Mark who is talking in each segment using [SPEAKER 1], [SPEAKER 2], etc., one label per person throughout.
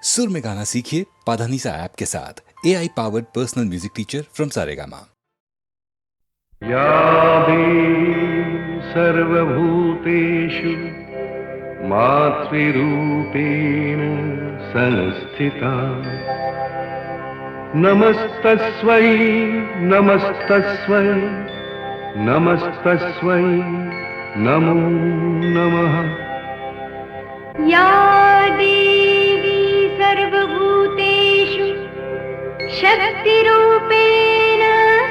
[SPEAKER 1] सुर में गाना सीखिए पाधानीसा ऐप के साथ। AI powered personal music teacher from Saregama.
[SPEAKER 2] या देवी सर्वभूतेषु मातृरूपेण संस्थिता नमस्तस्मै नमस्तस्मै नमस्तस्मै नमो नमः।
[SPEAKER 3] या देवी सर्वभूतेषु शक्तिरूपेण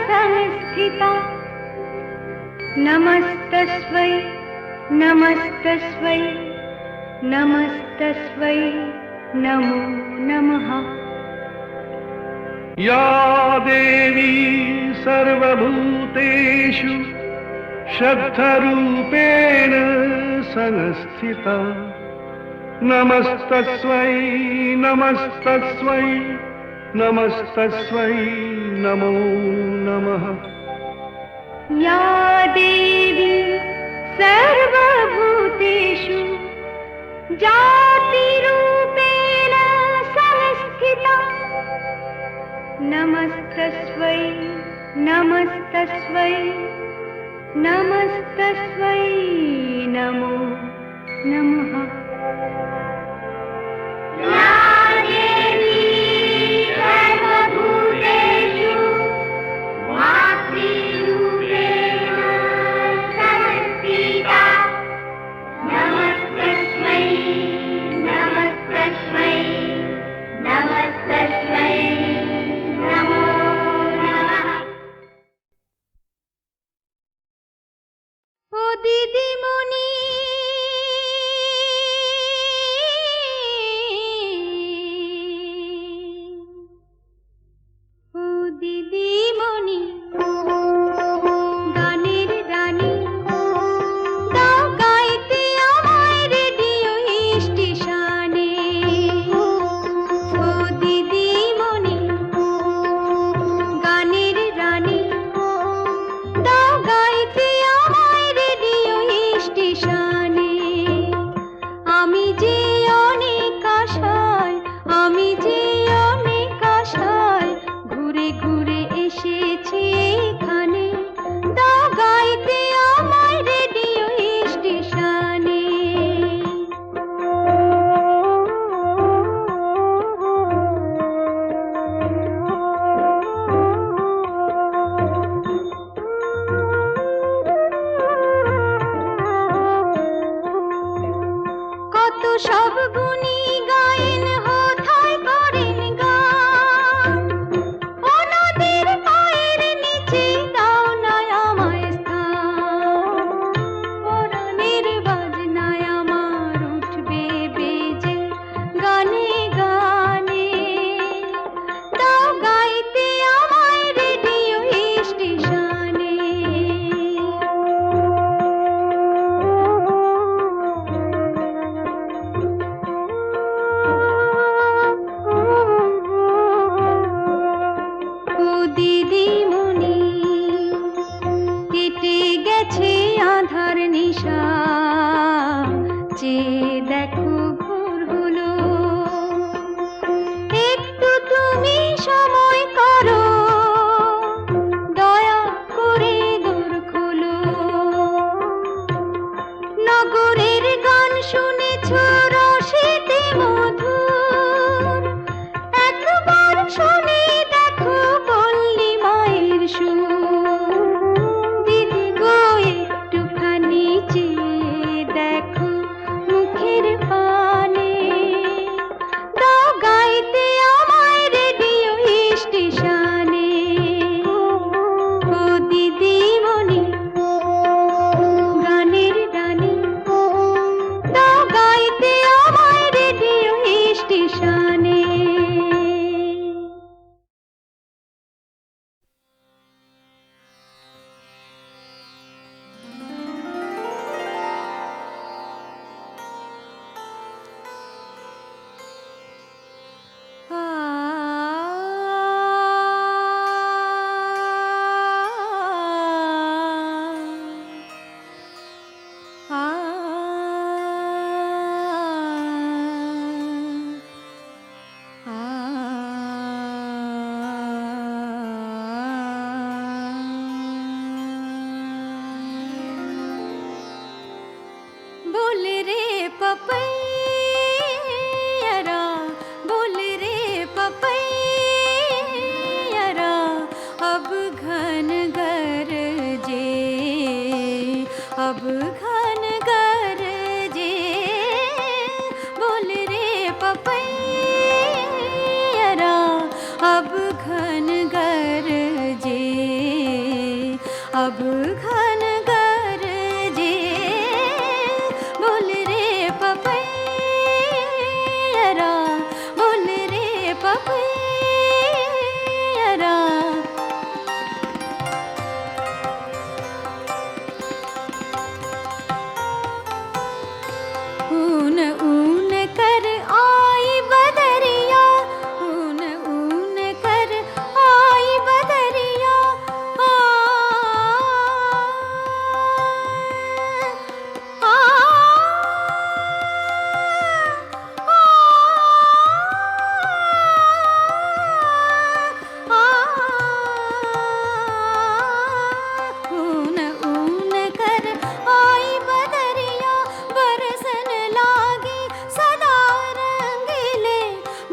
[SPEAKER 3] संस्थिता नमस्तस्मै नमस्तस्मै नमस्तस्मै नमो नमः।
[SPEAKER 2] या देवी सर्वभूतेषु शक्तिरूपेण संस्थिता नमस्तस्मै नमस्तस्मै नमस्तस्मै नमो नमः।
[SPEAKER 3] या देवी सर्वभूतेषु जातिरूपेण संस्थिता नमस्तस्मै नमस्तस्मै नमस्तस्मै नमो नमः। या देवी सर्वभूतेषु मातृरूपेण संस्थिता नमस्तस्मै नमस्तस्मै नमस्तस्मै नमो नमः। ও দিদিমণি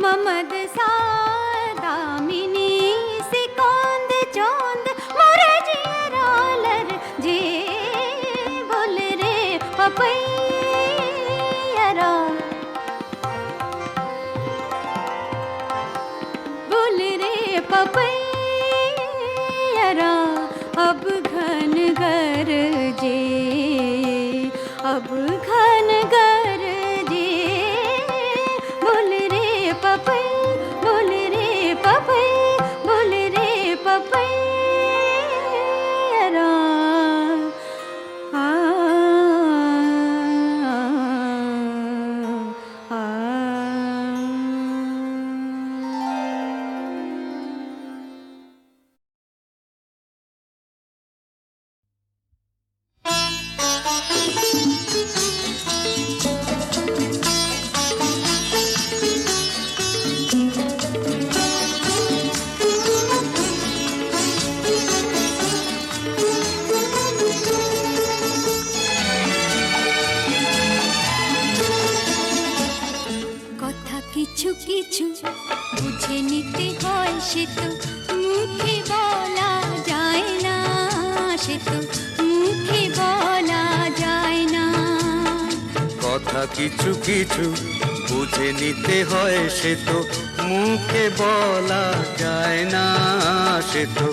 [SPEAKER 4] ममद सादामिनी सिकोंद चोंद मोरे जियरालर जे बोल रे पपैयरा बोल रे पपैयरा अब घन गरजे अब घन गरजे बोल रे पपै बोल रे पपै बोल रे पपैयरा आ आ কথা কিছু কিছু বুঝে নিতে হয় সে তো মুখে বলা যায় না সে তো মুখে বলা যায় না
[SPEAKER 5] কথা কিছু কিছু বুঝে নিতে হয় সে তো মুখে বলা যায় না সে তো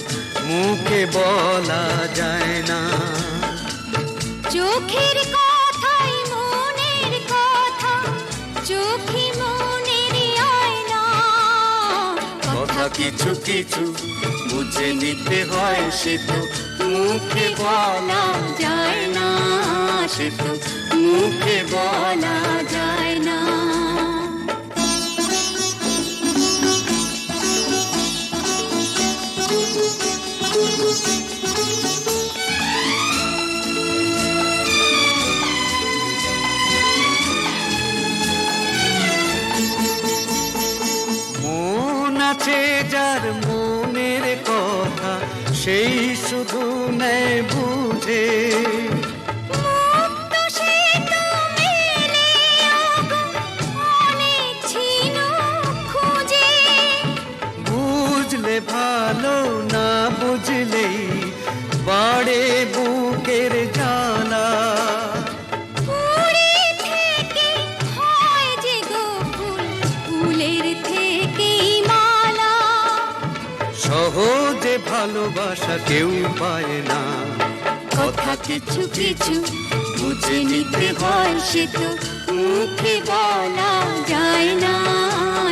[SPEAKER 5] মুখে বলা যায় না
[SPEAKER 4] চোখের কথাই মনের কথা চোখে মনের আয়না
[SPEAKER 5] কথা কিছু কিছু বুঝে নিতে হয় সে তো মুখে বলা যায় না সে তো মুখে বলা যায় না মন আছে যার মনের কথা সেই শুধু নেয় বুঝে
[SPEAKER 4] মুক্ত সে তো মেলে অনেক ছিল খুঁজে
[SPEAKER 5] বুঝলে ভালো না বুঝলেই বাড়ে বুকের জ্বালা
[SPEAKER 4] ফুলে থেকে হয় যে গো ফুল ফুলের থেকেই মালা
[SPEAKER 5] সহজে ভালোবাসা কেউ পায় না
[SPEAKER 4] কথা কিছু কিছু বুঝে নিতে হয় সে তো মুখে বলা যায় না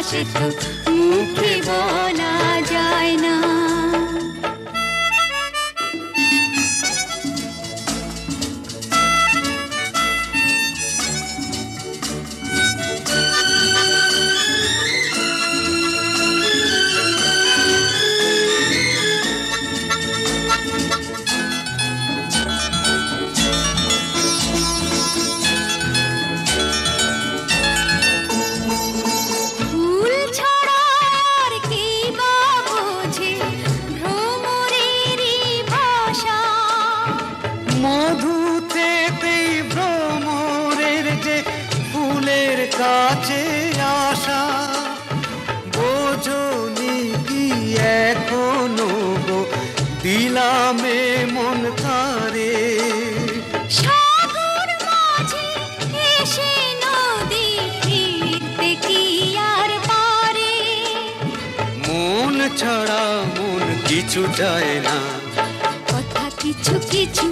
[SPEAKER 4] সে তো মুখে বলা যায় না ফুল ছড়ার কি বা বোঝে ভ্রমরেরই ভাষা
[SPEAKER 5] মধু থেকেই ভ্রমরের যে ফুলের কাছে আসা বোঝনি কি এখনো গো দিলামে মন কারে
[SPEAKER 4] সাগর মাঝে এসে নদী ফিরতে কি আর পারে
[SPEAKER 5] মন ছাড়া মন কিছু চায় না
[SPEAKER 4] কথা কিছু কিছু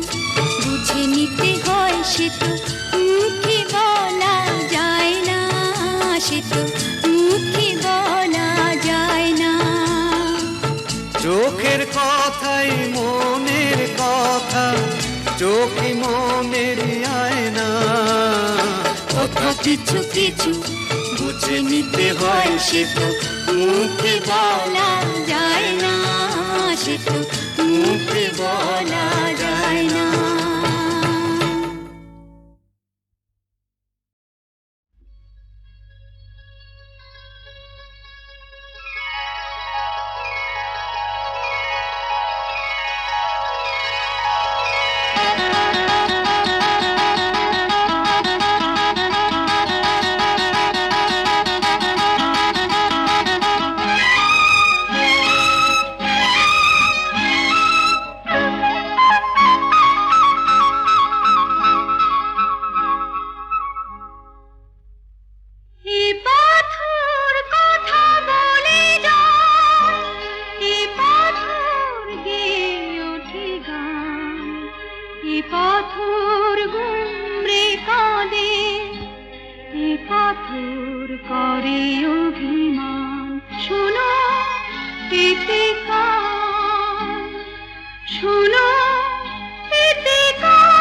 [SPEAKER 4] বুঝে নিতে হয় সে তো মুখে বলা যায় না সে তো মুখে বলা যায় না
[SPEAKER 5] চোখের কথাই মনের কথা চোখে মনের আয়না
[SPEAKER 4] কথা কিছু কিছু বুঝে নিতে হয় সে তো মুখে বলা যায় না সে তো মুখে বলা যায় না এতে কার শোনো এতে কার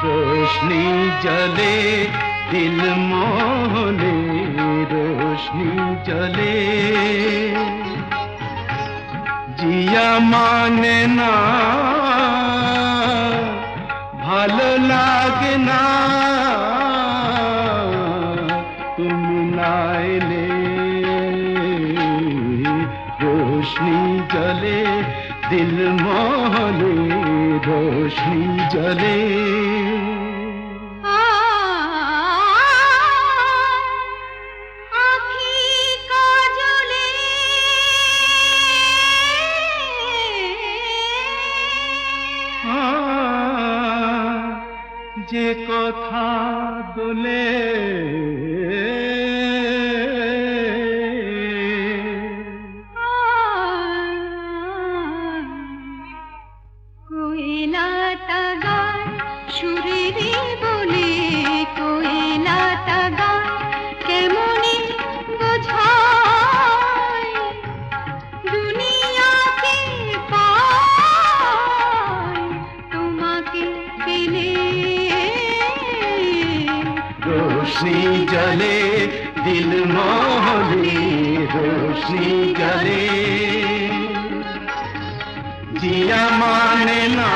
[SPEAKER 2] रोशनी जले दिल मोहले रोशनी जले जिया माने ना ভালো লাগে না তুমি না এলে रोशनी जले दिल मोहले रोशनी जले যে কথা দোলে
[SPEAKER 4] কোয়েলাটা গায় সুরে রে বলে কোয়েলাটা গায় কেমনে বোঝায় দুনিয়াকে পায় তোমাকে পেলে
[SPEAKER 2] रोशनी जले दिल मोहले रोशनी जले जिया माने ना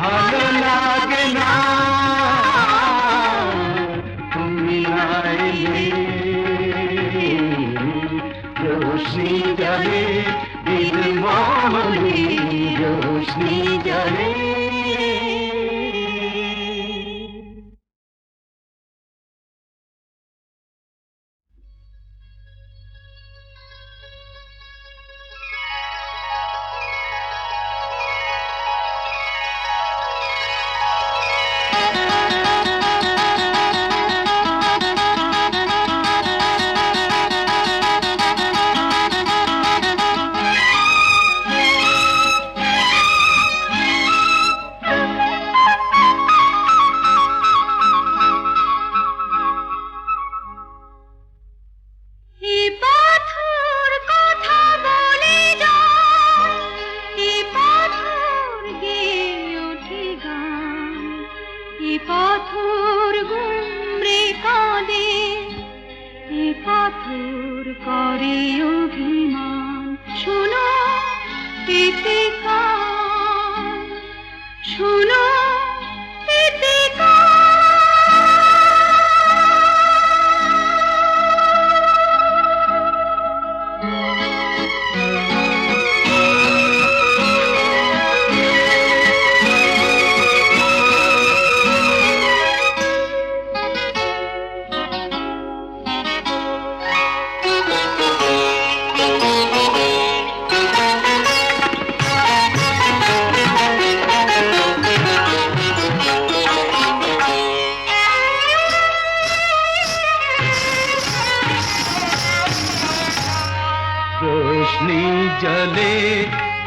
[SPEAKER 2] ভালো লাগে না তুমি না এলে रोशनी जले दिल मोहले रोशनी जले
[SPEAKER 4] পাথর গুমরে কাঁদে এ পাথর করে অভিমান শোনো এতে কার শোনো এতে रोशनी जले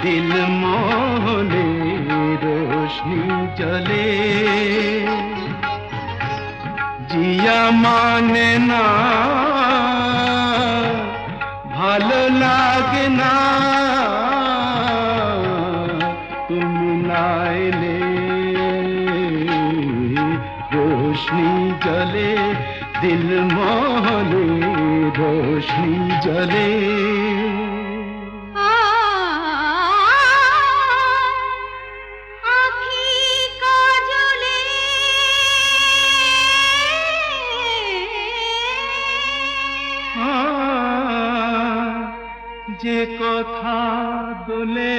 [SPEAKER 4] दिल मोहले रोशनी जले जिया माने ना ভালো লাগে না তুমি না এলে रोशनी जले दिल मोहले रोशनी जले যে কথা দোলে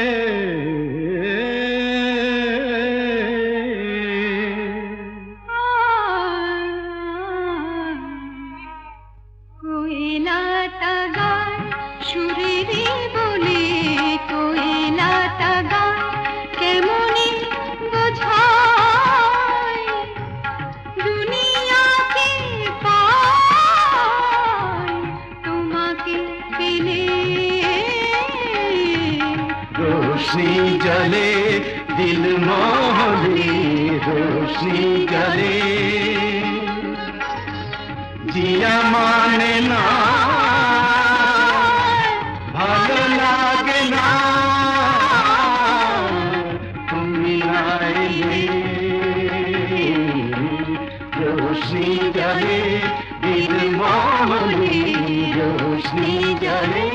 [SPEAKER 2] रोशनी जले जिया माने ना ভালো লাগে না তুমি না এলে रोशनी जले दिल मोहनी रोशनी जले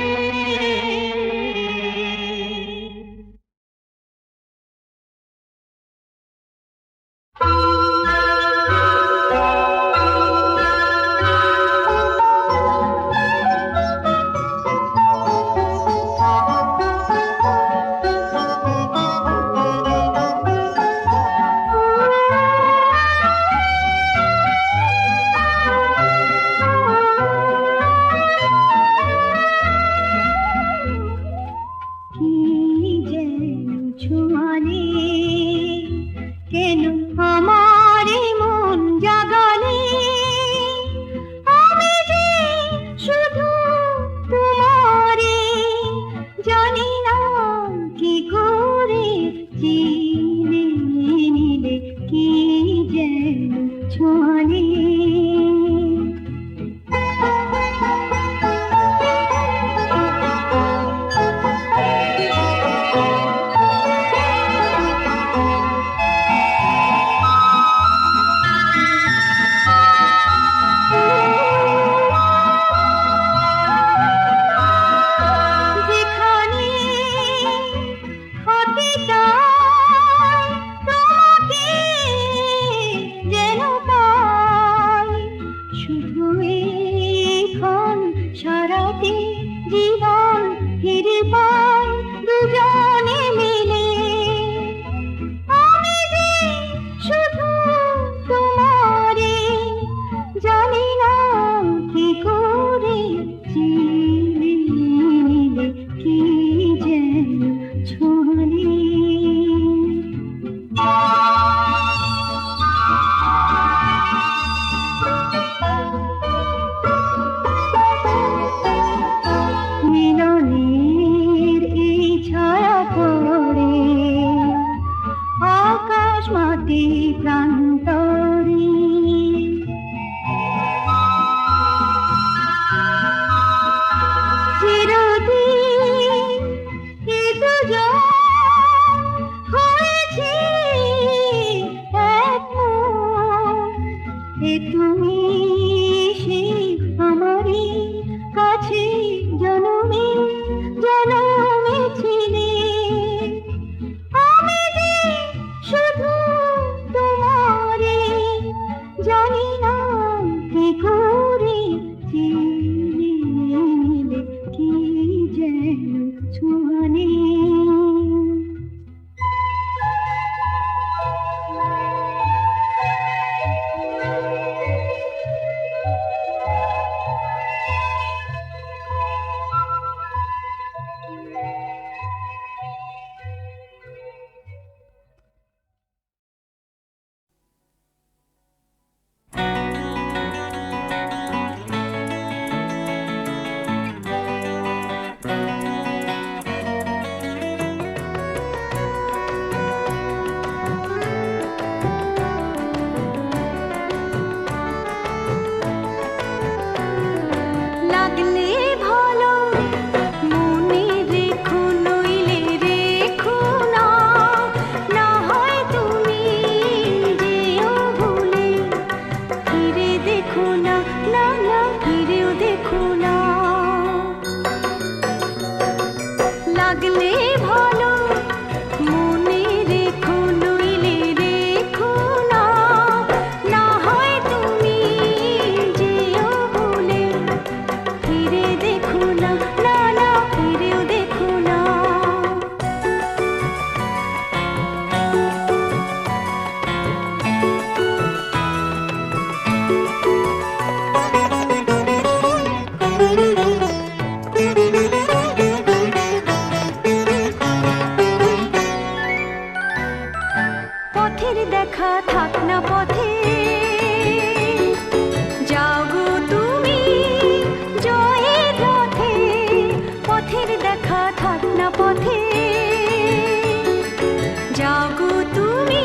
[SPEAKER 4] जागो তুমি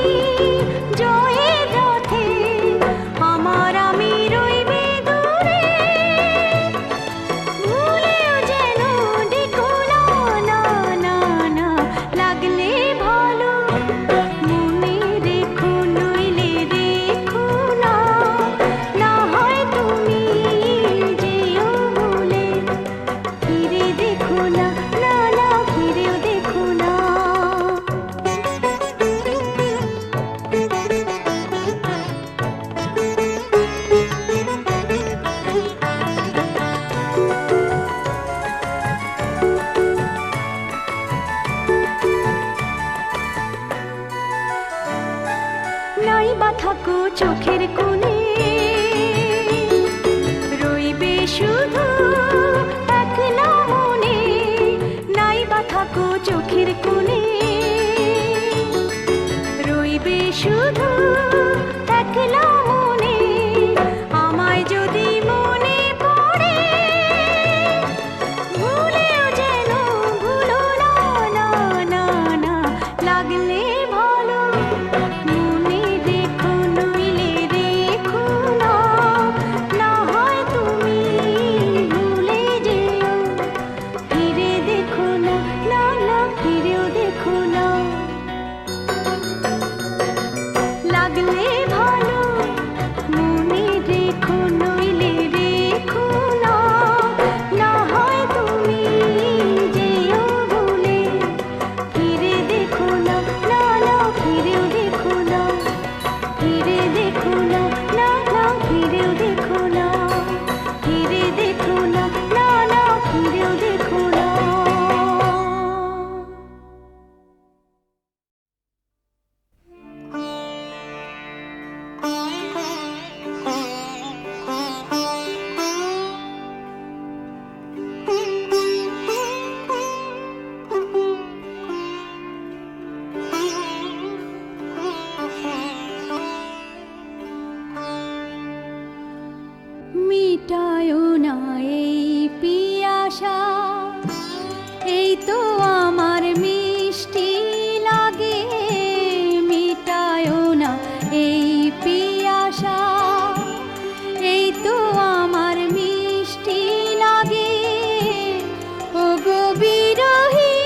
[SPEAKER 4] নাই বা থাকো চোখের কোণে, রইবে শুধু একলা মনে, নাই বা থাকো চোখের কোণে, রইবে শুধু একলা মনে। আমায় যদি মনে পড়ে ভুলেও যেন ভুলো না, না না না, লাগলে ভালো মনে রেখো, নইলে রেখো না, না হয় তুমি ভুলে যেও, ফিরে দেখো না, না না ফিরেও দেখো না, লাগলে ভালো মনে রেখো, নইলে রেখো না, না হয় তুমি যেও ভুলে, ফিরে দেখো না, না না ফিরেও দেখো না, ফিরে দেখো না, না না ফিরেও দেখো না, ফিরে দেখো না, না না ফিরেও দেখো না। মিটায়ো না এই পিয়াসা, এই তো আমার মিষ্টি লাগে, মিটায়ো না এই পিয়াসা, এই তো আমার মিষ্টি লাগে, ও গো বিরহী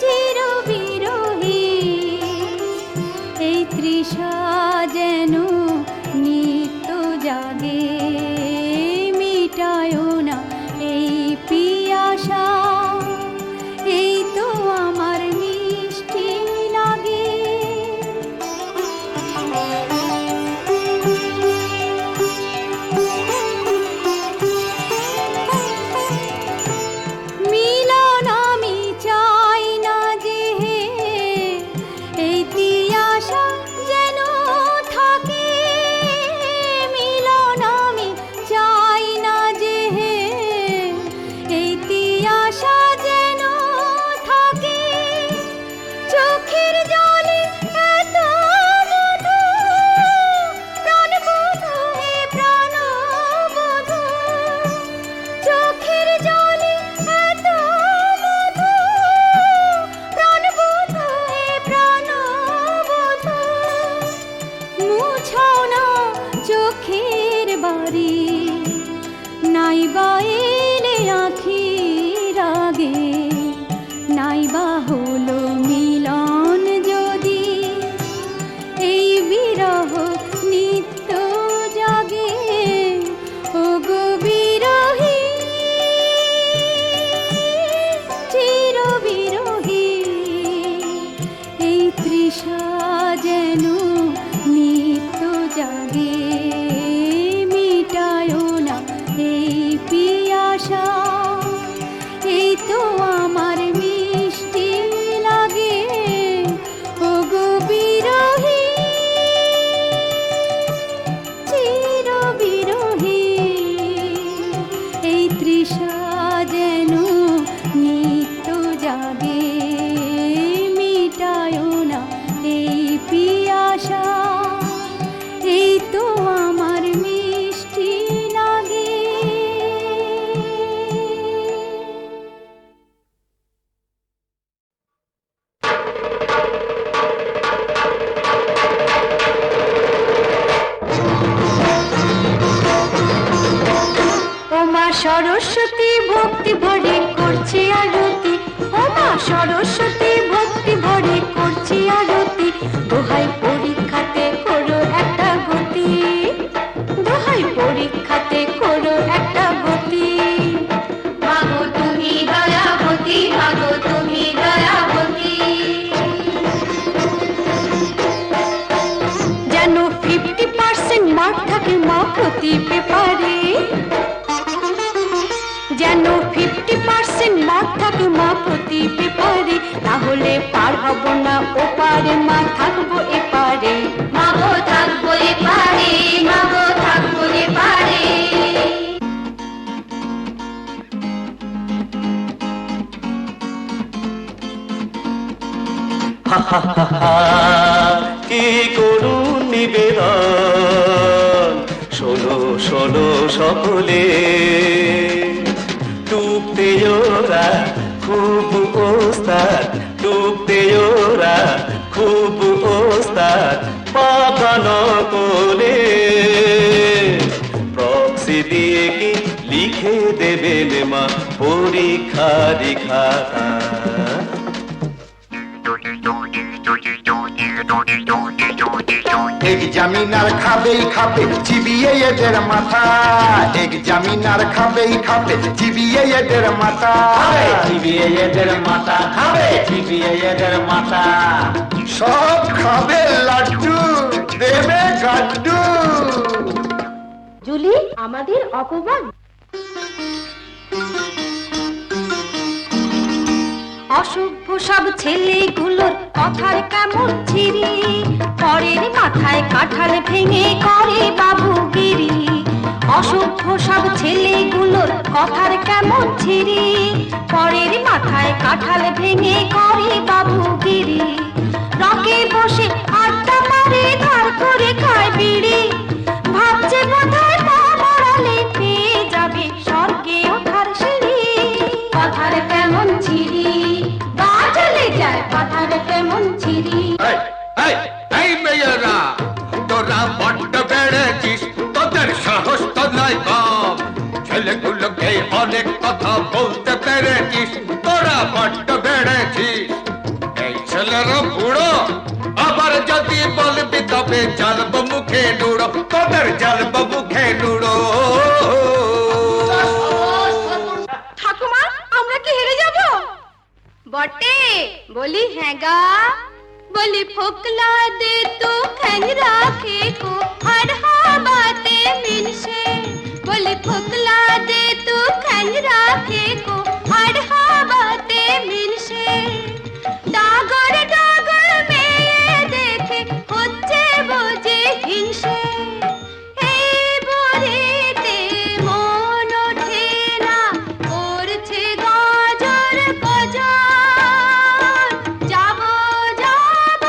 [SPEAKER 4] চির বিরহী, এই তৃষা যেন নিত্য জাগে, মিটায়ো না এই পিয়াসা, এই তো আমার মিষ্টি লাগে। মিলন আমি চাই না যে, এই তিয়াসা যেন থাকে, মিলন আমি চাই না যে, এই তিয়াসা যেন থাকে, চোখের জলে এত মধু, প্রাণ বধূ হে প্রাণ বধূ, চোখের জলে এত মধু, প্রাণ বধূ হে প্রাণ বধূ, মুছাও না চোখের বাড়ি, নাইবা এলে আখির আগে, নাইবা হলো মিলন যদি, এই বিরহ নিত্য জাগে, ও গো বিরহী চির বিরহী, এই তৃষা যেন নিত্য জাগে, মিটায়ো না এই পিয়াসা, এই তো আমার মিষ্টি লাগে, ও গো বিরহী চির বিরহী, এই তৃষা যেন নিত্য জাগে, মিটায়ো না এই পিয়াসা, এই তো আমার মিষ্টি লাগে। ও মা সরস্বতী ভক্তি ভরে করছি আরতি, ও মা সরস্বতী ভক্তি ভরে করছি আরতি, দোহাই পরীক্ষাতে করো একটা গতি, দোহাই পরীক্ষাতে করো একটা গতি, মাগো তুমি দয়াবতী, মাগো তুমি দয়াবতী, যেন 50% মার্ক থাকে মা প্রতি পেপারে, যেন 50% ক্রসিং মাঠ থাকে মা প্রতি পেপারে, তাহলে পার হব না ওপারে, মা থাকবো এপারে। মাগো থাকবো এপারে, মাগো থাকবো এপারে।
[SPEAKER 6] কি করুন নিবেদন, শোনো শোনো সকলে, ডুবতে ওরা খুব ওস্তাদ, ডুবতে ওরা খুব ওস্তাদ, পাকানো কোলে প্রক্সি দিয়ে কি লিখে দেবেন মা পরীক্ষা দীক্ষাটা।
[SPEAKER 2] এক্সামিনার খাবেই খাবে চিবিয়ে এদের মাথা, এক্সামিনার খাবেই খাবে চিবিয়ে এদের মাথা, চিবিয়ে এদের মাথা খাবে, চিবিয়ে এদের মাথা। সব খাবে লাড্ডু, দেবে গাড্ডু।
[SPEAKER 3] জুলি আমাদের অপমান।
[SPEAKER 4] অসভ্য সব ছেলেগুলোর কথার কেমন ছিরি, পরের মাথায় কাঁঠাল ভেঙে করে বাবুগিরি। অসভ্য সব ছেলেগুলোর কথার কেমন ছিরি, পরের মাথায় কাঁঠাল ভেঙে করে বাবুগিরি। রকে বসে আড্ডা মারে ধার করে খায় বিড়ি, ভাবছে বোধহয় পা বাড়ালে পেয়ে যাবে স্বর্গে ওঠার সিঁড়ি। কথার কেমন ছিরি, গা জ্বলে যায় কথার কেমন ছিরি।
[SPEAKER 7] এই মেয়েরা, তোরা বড্ড বেড়েছিস, তোদের সাহস তো নয় কম। ছেলেগুলোকে অনেক কথা বলতে পেরেছিস, তোরা বড্ড বেড়েছিস। এই ছেলেরা বুড়ো, আবার যদি বলবি তবে জ্বালবো মুখে নুড়ো, তোদের জ্বালবো মুখে নুড়ো।
[SPEAKER 4] ঠাকুমা আমরা কি হেরে যাব? বটে, বলি হ্যাঁ গা। বলি ফোকলা দে তো খ্যাংরা खे को हर बाते मिलसे। बोली फोकला दे तो খ্যাংরা खे को हर बाते मिलसे। डागर डागर में देखे होच्छे बोझे हिंसे। এই বরেতে মন ওঠে না, করছে গজর গজর। যাব যাব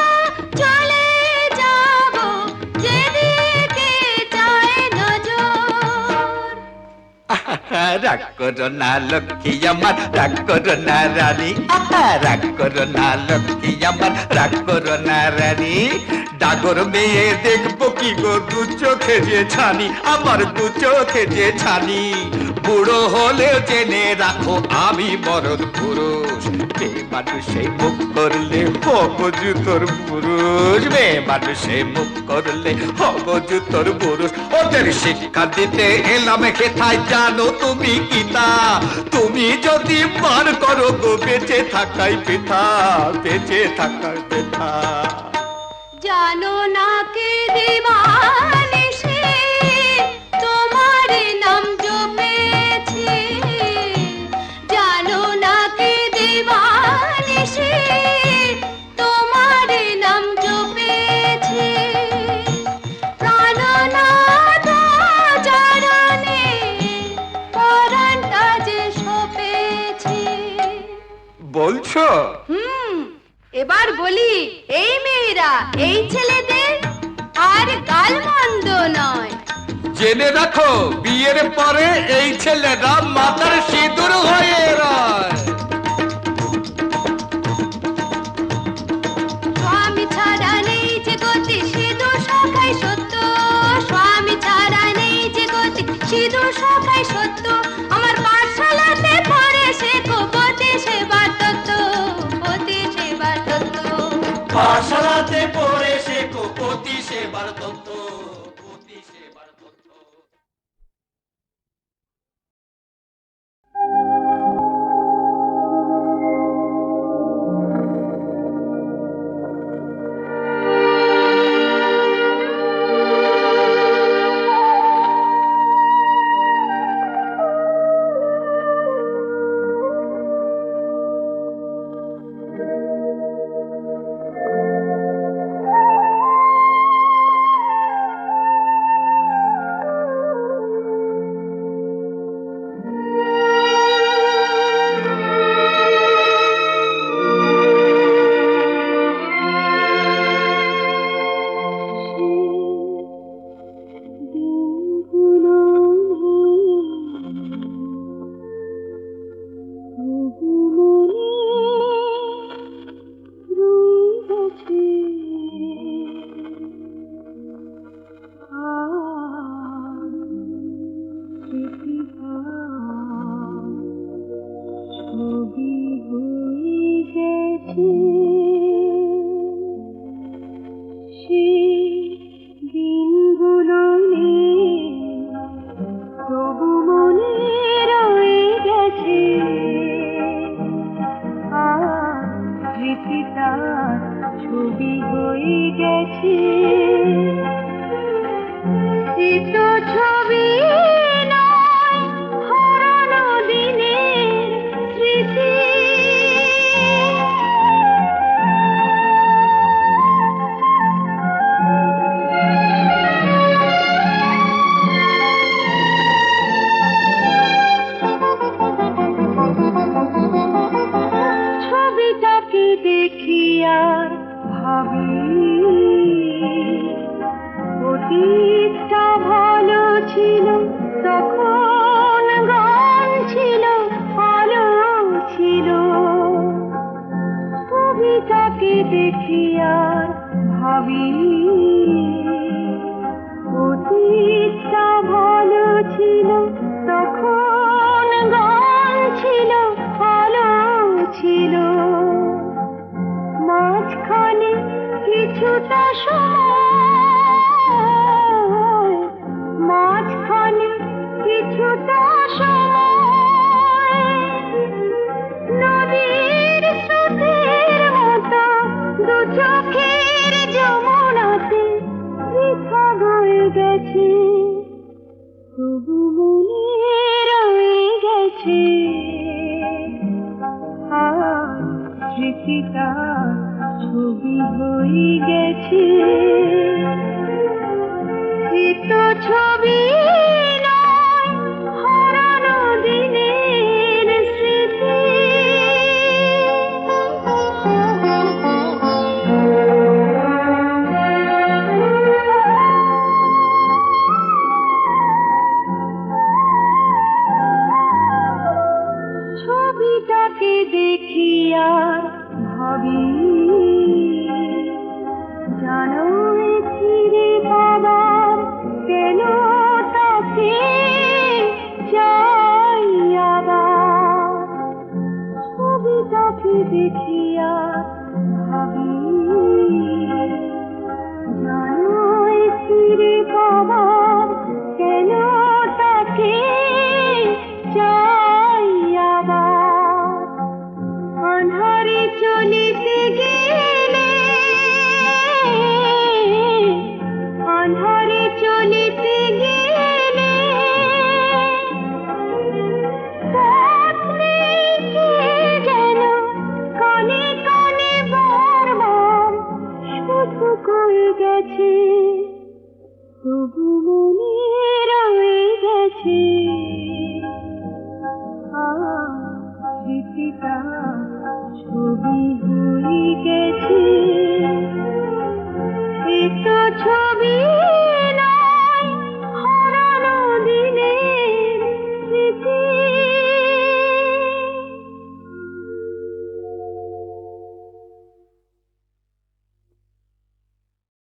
[SPEAKER 4] চলে যাব যেদিকে চায় নজর।
[SPEAKER 6] রাগ করো না লক্ষ্মী আমার, রাগ করো না রানী, রাগ করো না লক্ষ্মী আমার, রাগ করো না রানী। ডাগর মেয়ে দেখবো কি গো দু চোখে যে ছানি, আমার দু চোখে যে ছানি। বুড়ো হলে জেনে রাখো আমি মরদ পুরুষ। মেয়ে মানুষে মুখ করলে হব জুতোর পুরুষ, মেয়ে মানুষে মুখ করলে হব জুতোর পুরুষ। ওদের শিক্ষা দিতে এলাম হেথায়, জানো তুমি গীতা? তুমি যদি মান করো গো বেঁচে থাকাই বৃথা, বেঁচে থাকাই বৃথা।
[SPEAKER 4] জানো না কে দিবানে সে তোমার নাম জপেছে। জানো না কে দিবানে সে তোমার নাম জপেছে। প্রাণনাথ চরণে পরাণটা যে সপেছে।
[SPEAKER 6] বলছো?
[SPEAKER 4] এবার বলি, এই মেয়েরা এই ছেলেদের আর গালমন্দ নয়।
[SPEAKER 7] জেনে রাখো বিয়ের পরে এই ছেলেরা মাথার সিঁদুর হয়ে রয়।
[SPEAKER 4] স্বামী ছাড়া নেই যে গতি সিঁদুর সখাই সত্য। স্বামী ছাড়া নেই যে গতি সিঁদুর সখাই সত্য। আমার পাঠশালাতে পড়ে শেখো পতি সেবার তত্ত্ব, পতি সেবার তত্ত্ব।
[SPEAKER 6] পাঠশালাতে পড়ে শেখো পতি সেবার তত্ত্ব, পতি সেবার তত্ত্ব।
[SPEAKER 4] গেছে এ তো ছবি নয় হারানো দিনের স্মৃতি ছবিটাকে দেখি আর ভাবি অতীতটা ভালো ছিল তখন গান ছিল আলো ছিল ছবিটাকে দেখি আর ভাবি অতীতটা ভালো ছিল তখন গান ছিল আলো ছিল মাঝখানে কিছুটা সময় মাঝখানে কিছুটা সময় নদীর স্রোতের মতো দু চোখের যমুনাতে বৃথা বয়ে গেছে তবু মনে রয়ে গেছে স্মৃতিটা ছবি হয়ে গেছে এ তো ছবি নয় হারানো দিনের স্মৃতি ছবিটাকে দেখি আর ভাবি জানো ফিরে পাবার কেন তাকে চাই আবার ছবিটাকে দেখি আর ভাবি জানো ফিরে পাবার কেন তাকে চাই আবার আঁধারে চলিতে গেলে আঁধারে চলিতে গেলে পথ নেই কে যেন কানে কানে বারবার শুধু কয়ে গেছে তবু মনে রয়ে গেছে স্মৃতিটা ছবি হয়ে গেছে এ তো ছবি